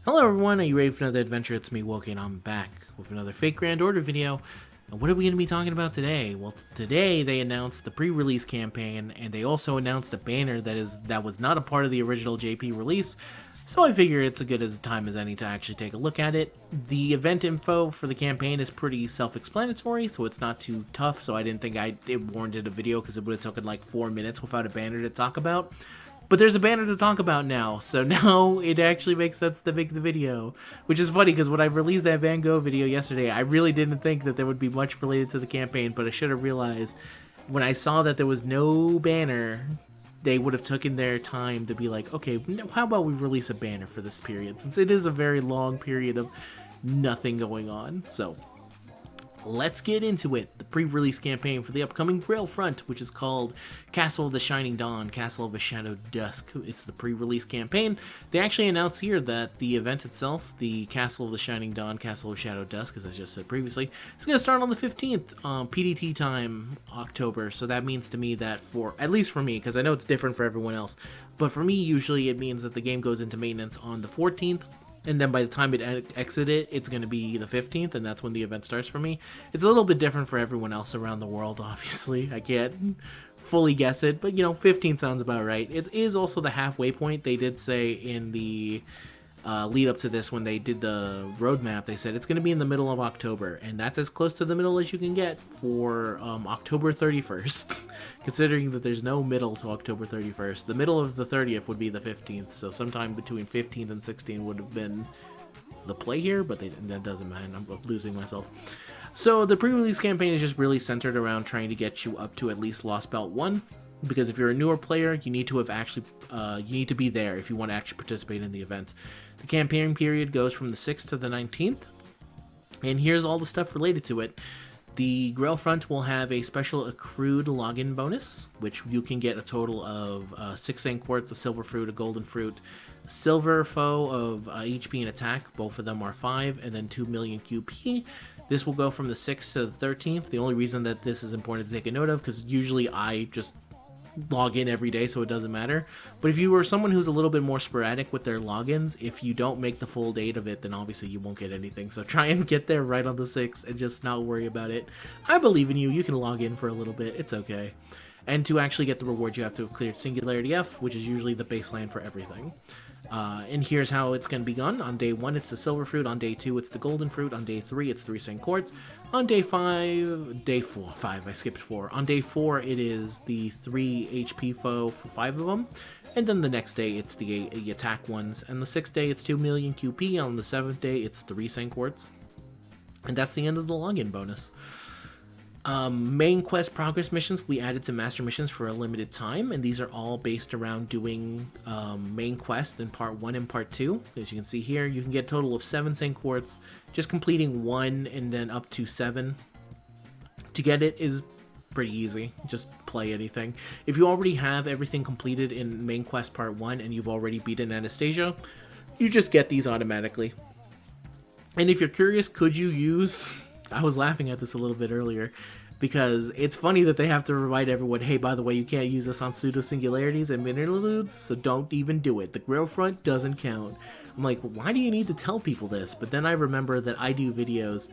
Hello everyone, are you ready for another adventure? It's me, Wokey, and I'm back with another Fake Grand Order video. And what are we going to be talking about today? Well, today they announced the pre-release campaign, and they also announced a banner that was not a part of the original JP release, so I figure it's as good a time as any to actually take a look at it. The event info for the campaign is pretty self-explanatory, so it's not too tough, so I didn't think it warranted a video because it would have taken like 4 minutes without a banner to talk about. But there's a banner to talk about now, so now it actually makes sense to make the video. Which is funny, because when I released that Van Gogh video yesterday, I really didn't think that there would be much related to the campaign, but I should have realized when I saw that there was no banner, they would have taken their time to be like, okay, how about we release a banner for this period, since it is a very long period of nothing going on. So let's get into it. The pre-release campaign for the upcoming Grail Front, which is called Castle of the Shining Dawn, Castle of the Shadow Dusk. It's the pre-release campaign. They actually announced here that the event itself, the Castle of the Shining Dawn, Castle of Shadow Dusk, as I just said previously, is going to start on the 15th, PDT time, October. So that means to me that at least for me, because I know it's different for everyone else, but for me, usually it means that the game goes into maintenance on the 14th. And then by the time it exits, it's going to be the 15th, and that's when the event starts for me. It's a little bit different for everyone else around the world, obviously. I can't fully guess it, but, 15 sounds about right. It is also the halfway point. They did say in the lead up to this, when they did the roadmap, they said it's going to be in the middle of October, and that's as close to the middle as you can get for October 31st, considering that there's no middle to October 31st. The middle of the 30th would be the 15th, so sometime between 15th and 16th would have been the play here, but that doesn't matter. I'm losing myself. So the pre-release campaign is just really centered around trying to get you up to at least Lost Belt 1, because if you're a newer player, you need to have actually you need to be there if you want to actually participate in the event. The campaign period goes from the 6th to the 19th, and here's all the stuff related to it. The Grail Front will have a special accrued login bonus, which you can get a total of 6 ink quartz, a silver fruit, a golden fruit, a silver foe of HP and attack, both of them are 5, and then 2 million QP. This will go from the 6th to the 13th. The only reason that this is important to take a note of, because usually I just log in every day, so it doesn't matter. But if you are someone who's a little bit more sporadic with their logins, if you don't make the full date of it, then obviously you won't get anything. So try and get there right on the 6th and just not worry about it. I believe in you. You can log in for a little bit. It's okay. And to actually get the reward, you have to have cleared Singularity F, which is usually the baseline for everything. And here's how it's going to be done. On day 1, it's the silver fruit. On day 2, it's the golden fruit. On day 3, it's 3 st quartz. On day 5, I skipped 4. On day 4, it is the 3 HP foe for 5 of them. And then the next day, it's the attack ones. And the 6th day, it's 2 million QP. On the 7th day, it's 3 st quartz. And that's the end of the login bonus. Main quest progress missions we added to master missions for a limited time, and these are all based around doing main quest in part 1 and part 2. As you can see here, you can get a total of 7 st quartz, just completing 1 and then up to 7. To get it is pretty easy, just play anything. If you already have everything completed in main quest part 1 and you've already beaten Anastasia, you just get these automatically. And if you're curious, could you use... I was laughing at this a little bit earlier, because it's funny that they have to remind everyone, hey, by the way, you can't use this on pseudo-singularities and interludes, so don't even do it. The Grail Front doesn't count. I'm like, why do you need to tell people this? But then I remember that I do videos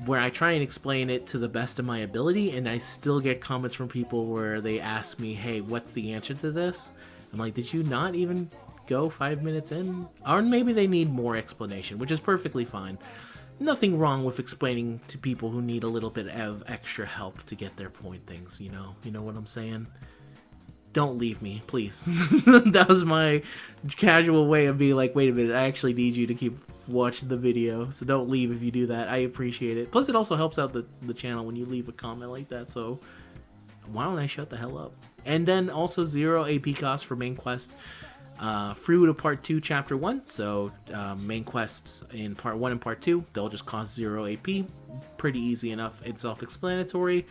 where I try and explain it to the best of my ability, and I still get comments from people where they ask me, hey, what's the answer to this? I'm like, did you not even go 5 minutes in? Or maybe they need more explanation, which is perfectly fine. Nothing wrong with explaining to people who need a little bit of extra help to get their point things, you know? You know what I'm saying? Don't leave me, please. That was my casual way of being like, wait a minute, I actually need you to keep watching the video, so don't leave if you do that. I appreciate it. Plus, it also helps out the channel when you leave a comment like that, so why don't I shut the hell up? And then also 0 AP cost for main quest. Fruit of part 2 chapter 1, so main quests in part 1 and part 2, they'll just cost 0 AP, pretty easy enough. It's self-explanatory.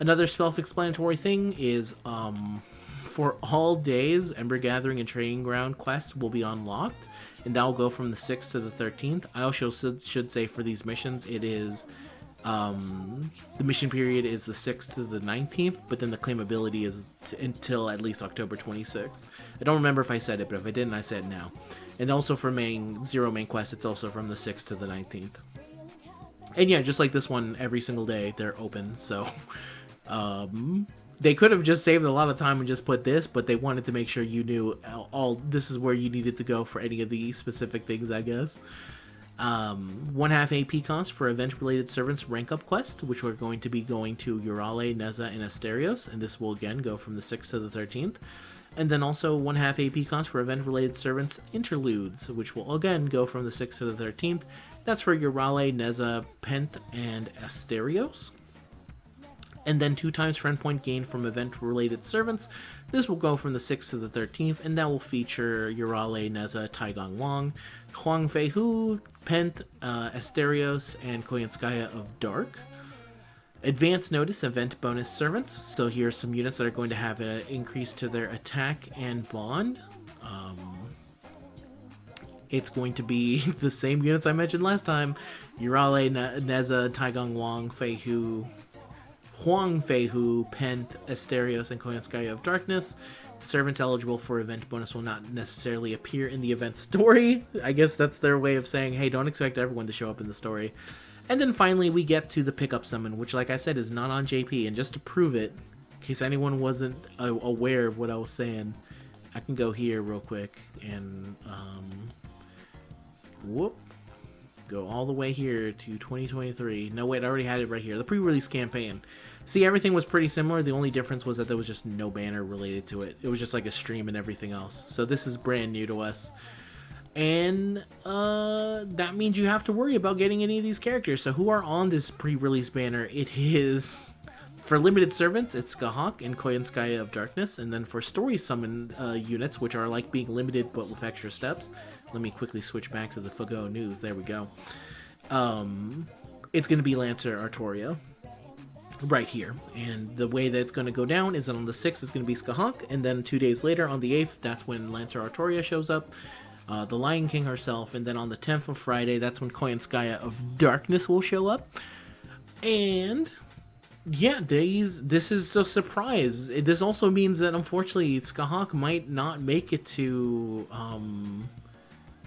Another self-explanatory thing is for all days, Ember Gathering and Training Ground quests will be unlocked, and that'll go from the 6th to the 13th. I also should say for these missions, it is the mission period is the 6th to the 19th, but then the claimability is until at least October 26th. I don't remember if I said it, but if I didn't, I said it now. And also for Zero main quest, it's also from the 6th to the 19th. And yeah, just like this one, every single day they're open, so they could have just saved a lot of time and just put this, but they wanted to make sure you knew all this is where you needed to go for any of the specific things, I guess. 1/2 AP cost for event-related servants rank up quest, which we're going to be going to Urale, Neza, and Asterios, and this will again go from the 6th to the 13th. And then also 1/2 AP cost for event-related servants interludes, which will again go from the 6th to the 13th. That's for Urale, Neza, Pent, and Asterios. And then 2 times friend point gained from event-related servants. This will go from the 6th to the 13th, and that will feature Urale, Neza, Taigong Wang, Huang Fei Hu, Pent, Asterios, and Koyanskaya of Dark. Advance notice event bonus servants. So here are some units that are going to have an increase to their attack and bond. It's going to be the same units I mentioned last time. Urale, Neza, Taigong Wang, Fei Hu, Huang Fei Hu, Pent, Asterios, and Koyanskaya of Darkness. Servants eligible for event bonus will not necessarily appear in the event story. I guess that's their way of saying, hey, don't expect everyone to show up in the story. And then finally, we get to the pickup summon, which, like I said, is not on JP. And just to prove it, in case anyone wasn't aware of what I was saying, I can go here real quick and go all the way here to 2023. No, wait, I already had it right here. The pre-release campaign. See, everything was pretty similar. The only difference was that there was just no banner related to it. It was just like a stream and everything else. So this is brand new to us. And that means you have to worry about getting any of these characters. So who are on this pre-release banner? It is, for limited servants, it's Scathach and Koyanskaya of Darkness. And then for story summoned units, which are like being limited but with extra steps. Let me quickly switch back to the FGO news. There we go. It's going to be Lancer Artoria. Right here, and the way that it's going to go down is that on the 6th it's going to be Scathach, and then 2 days later on the 8th, that's when Lancer Artoria shows up, the Lion King herself, and then on the 10th of Friday, that's when Koyanskaya of Darkness will show up. And yeah, this is a surprise. This also means that unfortunately Scathach might not make it to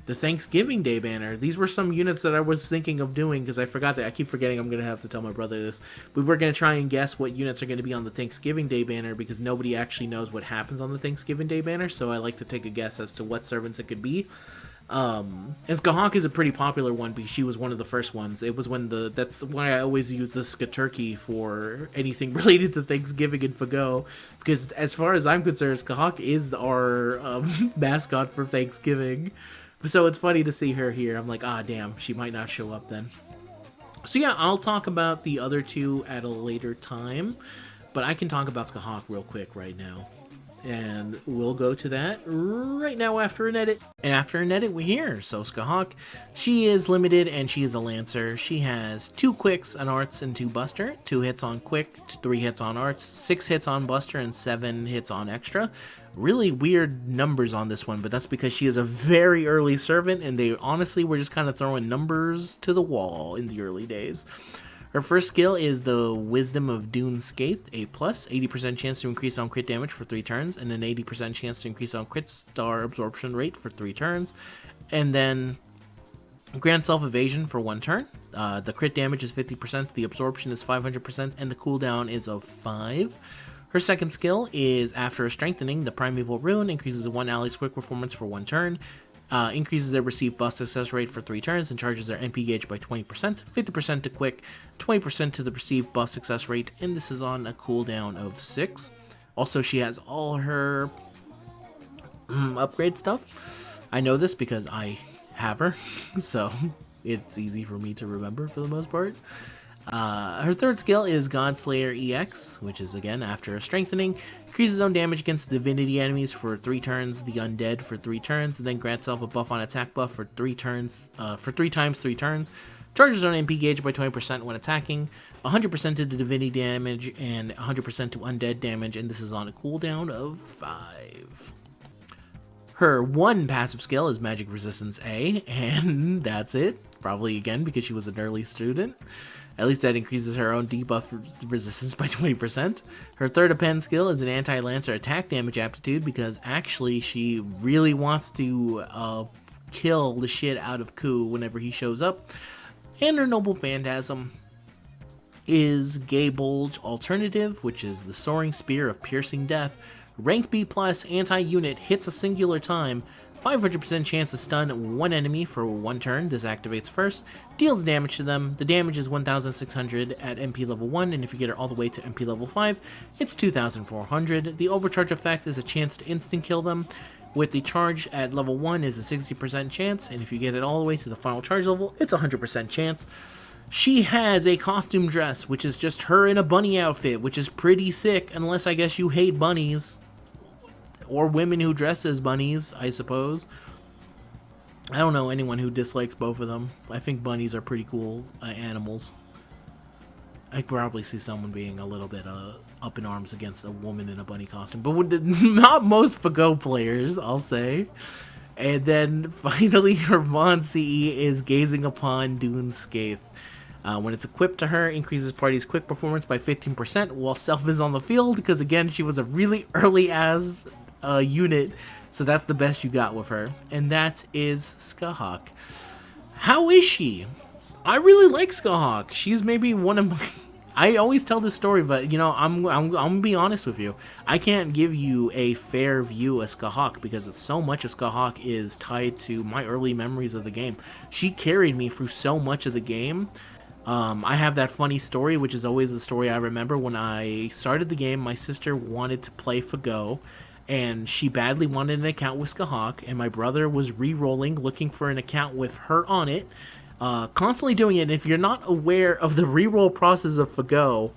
the Thanksgiving Day banner. These were some units that I was thinking of doing because I forgot that. I keep forgetting I'm going to have to tell my brother this. We were going to try and guess what units are going to be on the Thanksgiving Day banner because nobody actually knows what happens on the Thanksgiving Day banner, so I like to take a guess as to what servants it could be. And Scathach is a pretty popular one because she was one of the first ones. It was when that's why I always use the Skaturkey for anything related to Thanksgiving and FGO, because as far as I'm concerned, Scathach is our mascot for Thanksgiving. So it's funny to see her here. I'm like, ah, damn, she might not show up then. So yeah, I'll talk about the other two at a later time, but I can talk about Scathach real quick right now. And we'll go to that right now after an edit. And after an edit, we're here. So Scathach, she is limited and she is a Lancer. She has 2 quicks, an arts, and 2 buster. 2 hits on quick, 3 hits on arts, 6 hits on buster, and 7 hits on extra. Really weird numbers on this one, but that's because she is a very early servant, and they honestly were just kind of throwing numbers to the wall in the early days. Her first skill is the Wisdom of Dune Scaith, A+, 80% chance to increase on crit damage for 3 turns, and an 80% chance to increase on crit star absorption rate for 3 turns. And then Grand Self-Evasion for 1 turn. The crit damage is 50%, the absorption is 500%, and the cooldown is of 5. Her second skill is, after a strengthening, the Primeval Rune increases 1 ally's quick performance for 1 turn, increases their received buff success rate for 3 turns, and charges their MP gauge by 20%, 50% to quick, 20% to the received buff success rate, and this is on a cooldown of 6. Also, she has all her upgrade stuff. I know this because I have her, so it's easy for me to remember for the most part. Her third skill is Godslayer EX, which is again after a strengthening, increases own damage against divinity enemies for 3 turns, the undead for 3 turns, and then grants self a buff on attack buff for 3 turns, for 3 times 3 turns, charges own MP gauge by 20% when attacking, 100% to the divinity damage, and 100% to undead damage, and this is on a cooldown of 5. Her one passive skill is Magic Resistance A, and that's it. Probably again because she was an early student. At least that increases her own debuff resistance by 20%. Her third append skill is an anti-lancer attack damage aptitude because actually she really wants to kill the shit out of Ku whenever he shows up. And her Noble Phantasm is Gay Bulge Alternative, which is the Soaring Spear of Piercing Death. Rank B+, anti-unit, hits a singular time, 500% chance to stun one enemy for one turn. This activates first, deals damage to them. The damage is 1,600 at MP level 1, and if you get it all the way to MP level 5, it's 2,400. The overcharge effect is a chance to instant kill them. With the charge at level 1 is a 60% chance, and if you get it all the way to the final charge level, it's a 100% chance. She has a costume dress, which is just her in a bunny outfit, which is pretty sick, unless I guess you hate bunnies. Or women who dress as bunnies, I suppose. I don't know anyone who dislikes both of them. I think bunnies are pretty cool animals. I could probably see someone being a little bit up in arms against a woman in a bunny costume, but not most FGO players, I'll say. And then finally, her Mon CE is Gazing Upon Dune's Scath. When it's equipped to her, increases party's quick performance by 15% while Self is on the field, because again, she was a really early-as unit, so that's the best you got with her. And that is Scathach. How is she? I really like Scathach. She's maybe one of my... I always tell this story, but, you know, I'm gonna be honest with you. I can't give you a fair view of Scathach because so much of Scathach is tied to my early memories of the game. She carried me through so much of the game. I have that funny story, which is always the story I remember. When I started the game, my sister wanted to play FGO, and she badly wanted an account with Scathach, and my brother was re-rolling, looking for an account with her on it, constantly doing it. And if you're not aware of the re-roll process of FGO,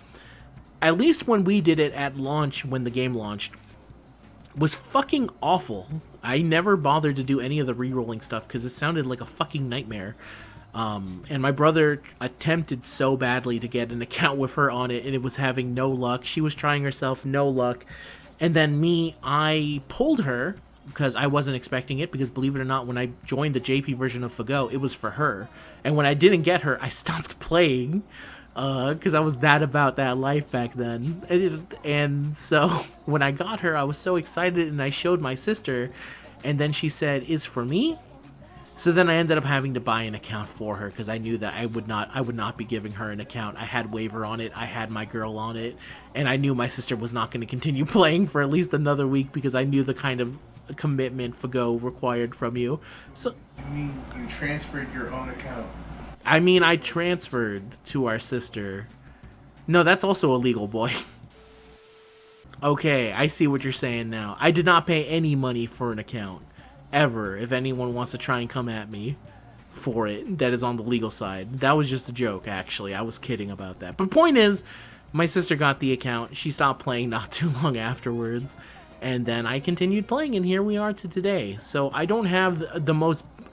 at least when we did it at launch, when the game launched, was fucking awful. I never bothered to do any of the re-rolling stuff because it sounded like a fucking nightmare. And my brother attempted so badly to get an account with her on it, and it was having no luck. She was trying herself, no luck. And then I pulled her because I wasn't expecting it, because believe it or not, when I joined the JP version of FGO, it was for her. And when I didn't get her, I stopped playing, because I was that about that life back then. And so when I got her, I was so excited, and I showed my sister, and then she said, "Is for me?" So then I ended up having to buy an account for her, because I knew that I would not be giving her an account. I had Waiver on it, I had my girl on it, and I knew my sister was not going to continue playing for at least another week, because I knew the kind of commitment FGO required from you. So you mean you transferred your own account? I mean, I transferred to our sister. No, that's also illegal, boy. Okay, I see what you're saying now. I did not pay any money for an account. Ever, if anyone wants to try and come at me for it, that is on the legal side. That was just a joke, actually. I was kidding about that. But point is, my sister got the account. She stopped playing not too long afterwards. And then I continued playing, and here we are to today. So I don't have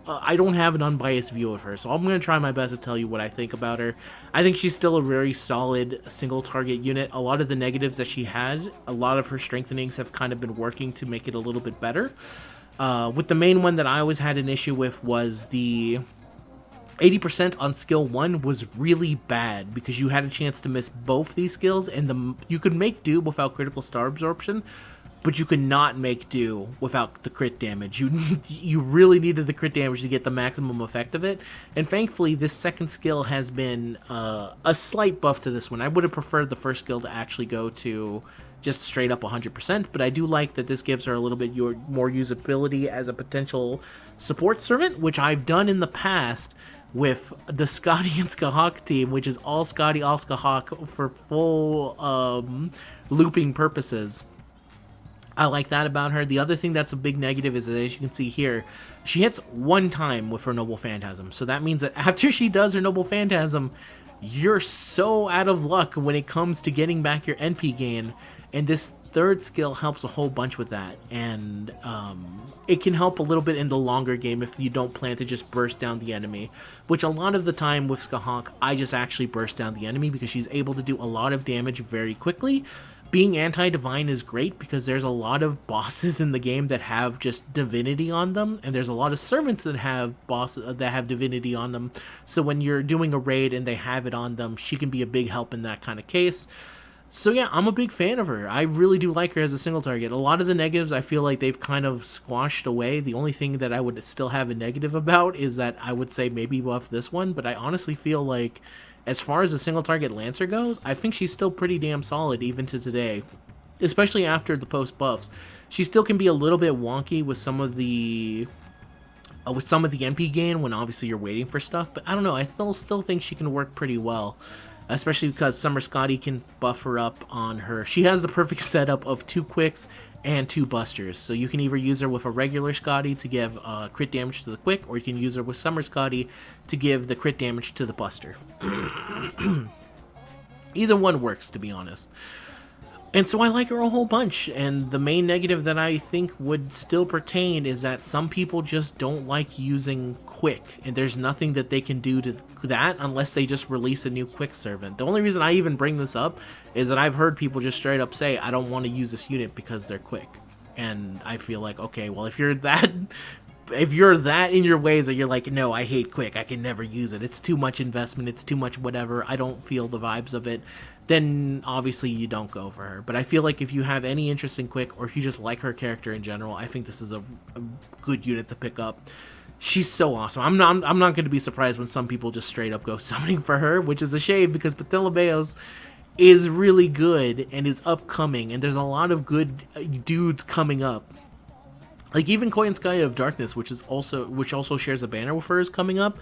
I don't have an unbiased view of her. So I'm going to try my best to tell you what I think about her. I think she's still a very solid single target unit. A lot of the negatives that she had, a lot of her strengthenings have kind of been working to make it a little bit better. With the main one that I always had an issue with was the 80% on skill 1 was really bad, because you had a chance to miss both these skills, and you could make do without critical star absorption, but you could not make do without the crit damage. You really needed the crit damage to get the maximum effect of it, and thankfully this second skill has been a slight buff to this one. I would have preferred the first skill to actually go to just straight up 100%, but I do like that this gives her a little bit more usability as a potential support servant, which I've done in the past with the Scotty and Scathach team, which is all Scotty, all Scathach for full looping purposes. I like that about her. The other thing that's a big negative is that, as you can see here, she hits one time with her Noble Phantasm. So that means that after she does her Noble Phantasm, you're so out of luck when it comes to getting back your NP gain. And this third skill helps a whole bunch with that. And it can help a little bit in the longer game if you don't plan to just burst down the enemy. Which a lot of the time with Scathach, I just actually burst down the enemy because she's able to do a lot of damage very quickly. Being anti-divine is great because there's a lot of bosses in the game that have just divinity on them, and there's a lot of servants that have divinity on them. So when you're doing a raid and they have it on them, she can be a big help in that kind of case. So yeah, I'm a big fan of her. I really do like her as a single target. A lot of the negatives I feel like they've kind of squashed away. The only thing that I would still have a negative about is that I would say maybe buff this one, but I honestly feel like as far as a single target Lancer goes, I think she's still pretty damn solid even to today. Especially after the post buffs. She still can be a little bit wonky with some of the MP gain when obviously you're waiting for stuff, but I don't know, I still think she can work pretty well. Especially because Summer Scotty can buff her up on her. She has the perfect setup of 2 quicks and 2 busters. So you can either use her with a regular Scotty to give crit damage to the quick, or you can use her with Summer Scotty to give the crit damage to the buster. Either one works, to be honest. And so I like her a whole bunch, and the main negative that I think would still pertain is that some people just don't like using quick, and there's nothing that they can do to that unless they just release a new quick servant. The only reason I even bring this up is that I've heard people just straight up say, I don't want to use this unit because they're quick. And I feel like, okay, well, if you're that in your ways that you're like, no, I hate quick, I can never use it, it's too much investment, it's too much whatever, I don't feel the vibes of it, then obviously you don't go for her. But I feel like if you have any interest in quick, or if you just like her character in general, I think this is a good unit to pick up. She's so awesome. I'm not going to be surprised when some people just straight up go summoning for her, which is a shame because Ptolemaeus is really good and is upcoming, and there's a lot of good dudes coming up. Like even Koyan Sky of Darkness, which also shares a banner with her, is coming up.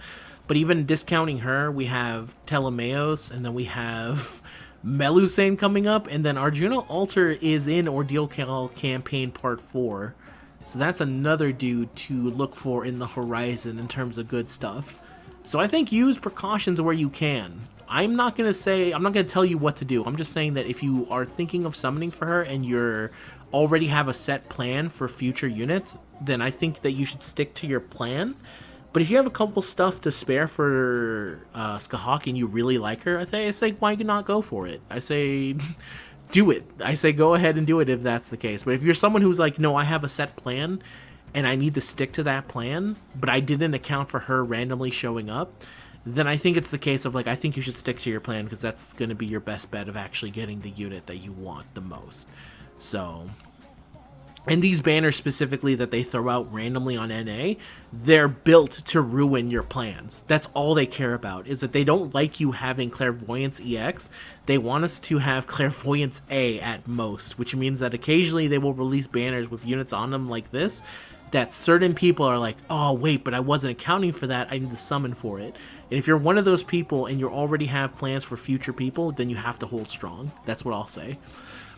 But even discounting her, we have Ptolemaeus, and then we have Melusane coming up, and then Arjuna Alter is in Ordeal Campaign Part 4. So that's another dude to look for in the horizon in terms of good stuff. So I think use precautions where you can. I'm not going to tell you what to do. I'm just saying that if you are thinking of summoning for her and you're already have a set plan for future units, then I think that you should stick to your plan. But if you have a couple stuff to spare for Scathach and you really like her, I say why not go for it? I say do it. I say go ahead and do it if that's the case. But if you're someone who's like, no, I have a set plan and I need to stick to that plan, but I didn't account for her randomly showing up, then I think it's the case of like, I think you should stick to your plan because that's going to be your best bet of actually getting the unit that you want the most. So, and these banners specifically that they throw out randomly on NA, they're built to ruin your plans. That's all they care about, is that they don't like you having Clairvoyance EX. They want us to have Clairvoyance A at most, which means that occasionally they will release banners with units on them like this, that certain people are like, oh wait, but I wasn't accounting for that, I need to summon for it. And if you're one of those people and you already have plans for future people, then you have to hold strong. That's what I'll say.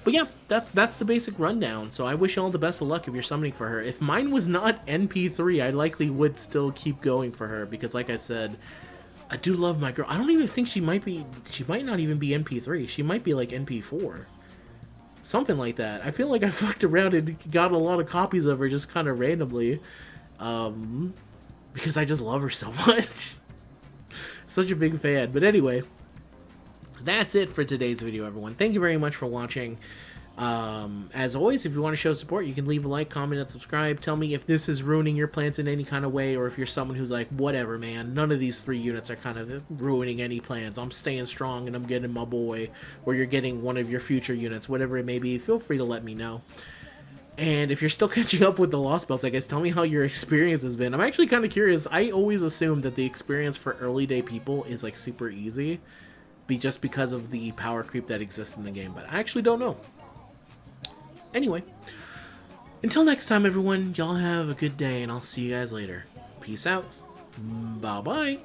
But yeah, that's the basic rundown, so I wish you all the best of luck if you're summoning for her. If mine was not NP3, I likely would still keep going for her, because like I said, I do love my girl. I don't even think she might not even be NP3. She might be like NP4. Something like that. I feel like I fucked around and got a lot of copies of her just kind of randomly, because I just love her so much. Such a big fan. But anyway, that's it for today's video, everyone. Thank you very much for watching. As always, if you want to show support, you can leave a like, comment, and subscribe. Tell me if this is ruining your plans in any kind of way, or if you're someone who's like, whatever, man, none of these 3 units are kind of ruining any plans. I'm staying strong and I'm getting my boy, or you're getting one of your future units, whatever it may be. Feel free to let me know. And if you're still catching up with the Lost Belts, I guess tell me how your experience has been. I'm actually kind of curious. I always assumed that the experience for early day people is like super easy, just because of the power creep that exists in the game, but I actually don't know. Anyway, until next time, everyone, y'all have a good day, and I'll see you guys later. Peace out. Bye-bye.